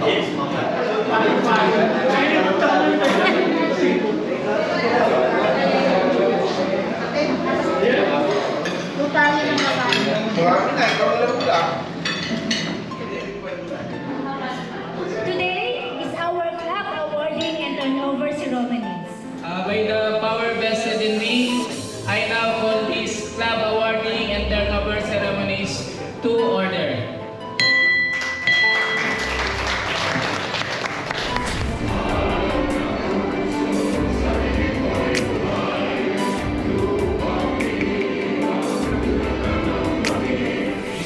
Today is our club awarding and turnover ceremonies. By the power vested in me, I now call this club awarding and turnover ceremonies to order.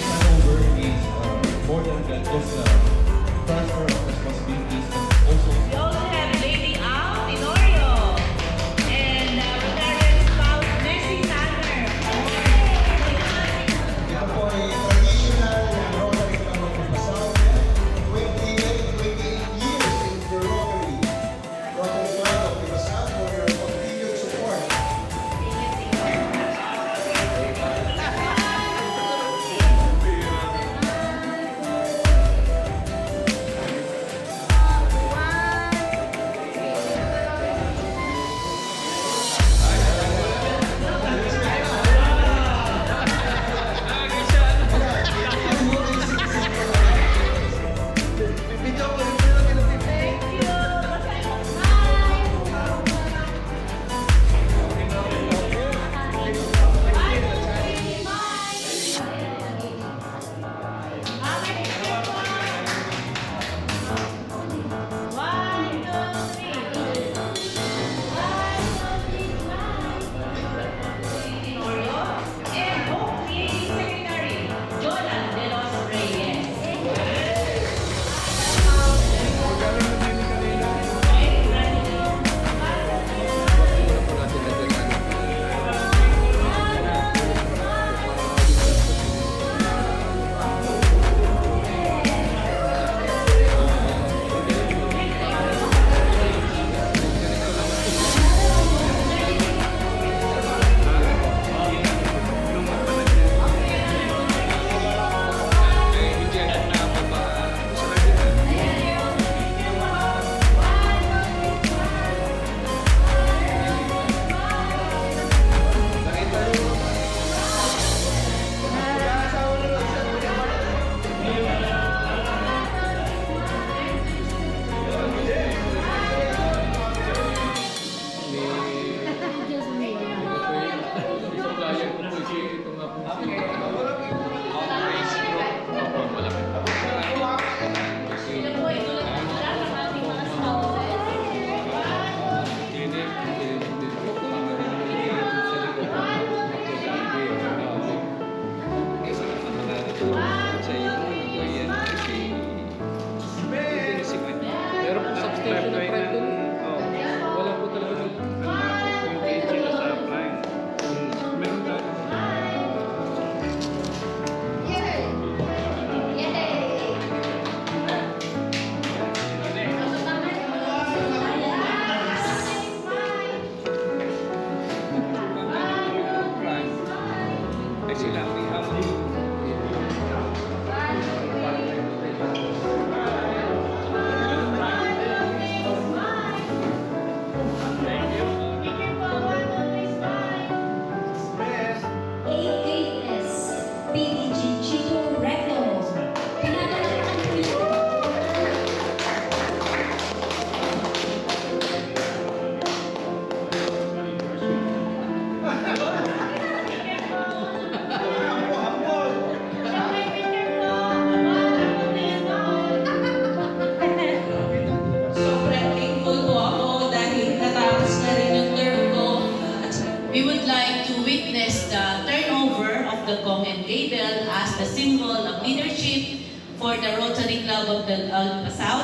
Handover is more than just transfer of responsibilities, but also We also have Lady Al Tenorio and retired spouse Nessie Tanner. Ito po ay traditional Rotary Club of Pasao. 28 years in the Rotary Club of Pasao for your continued support. And Home Creating Secretary Jolan De Los Reyes. Sila po ay tulad ng lahat ng ating mga spouses. Meron po substation na prime doon. Wala po talaga. AKS PDG Chico Recto. Pinapalakpakan po ito. Sobrang thankful po ako dahil natapos na rin yung term ko. At we would like to witness the turnover of the gong and gavel as the symbol of leadership for the Rotary Club of the Pasao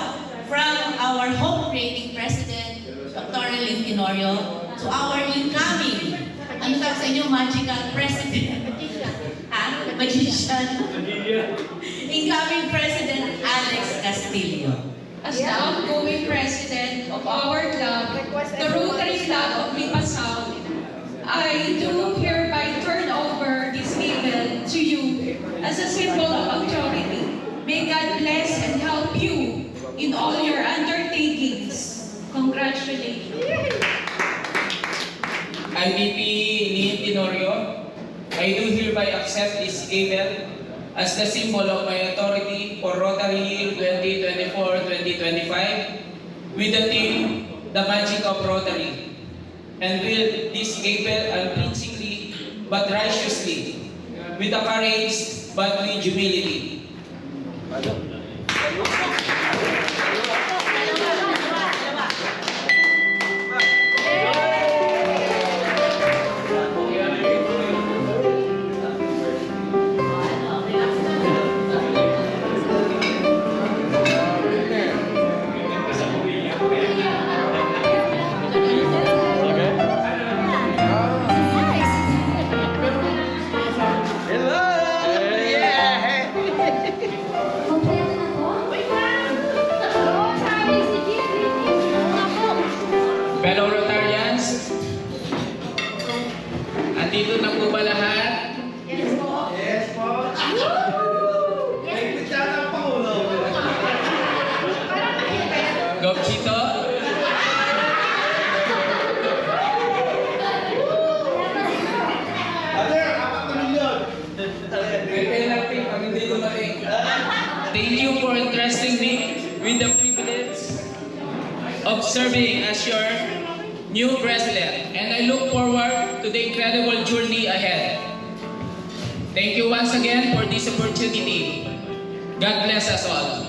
from our home creating president, Dr. Lynn Tenorio, to our incoming, ano tawag sa inyo, magical president? Magician. Incoming President Alex Castillo. As the outgoing president of our club, the Rotary Club of Lipasaw, I do hereby turn over this gavel to you as a symbol of authority. May God bless and help you in IDP Lynn Tenorio, I do hereby accept this gabel as the symbol of my authority for Rotary Year 2024-2025 with the theme, The Magic of Rotary, and wield this gabel unflinchingly but righteously, with the courage but with humility. Fellow Rotarians, andito na po ba lahat? Gov Chito? Thank you for entrusting me with the privilege of serving as your new president, and I look forward to the incredible journey ahead. Thank you once again for this opportunity. God bless us all.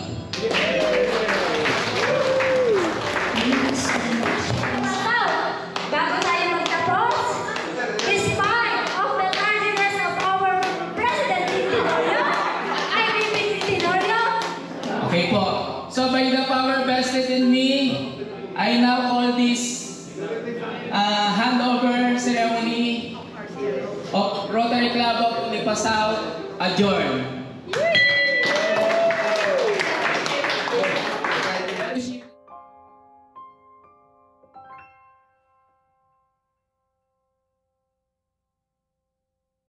Now, bago tayo magtapos, despite of the tardiness of our President Tenorio, IDP Tenorio, Okay po. So by the power vested in me, I now call this handover ceremony of Rotary Club of Lipa South adjourned.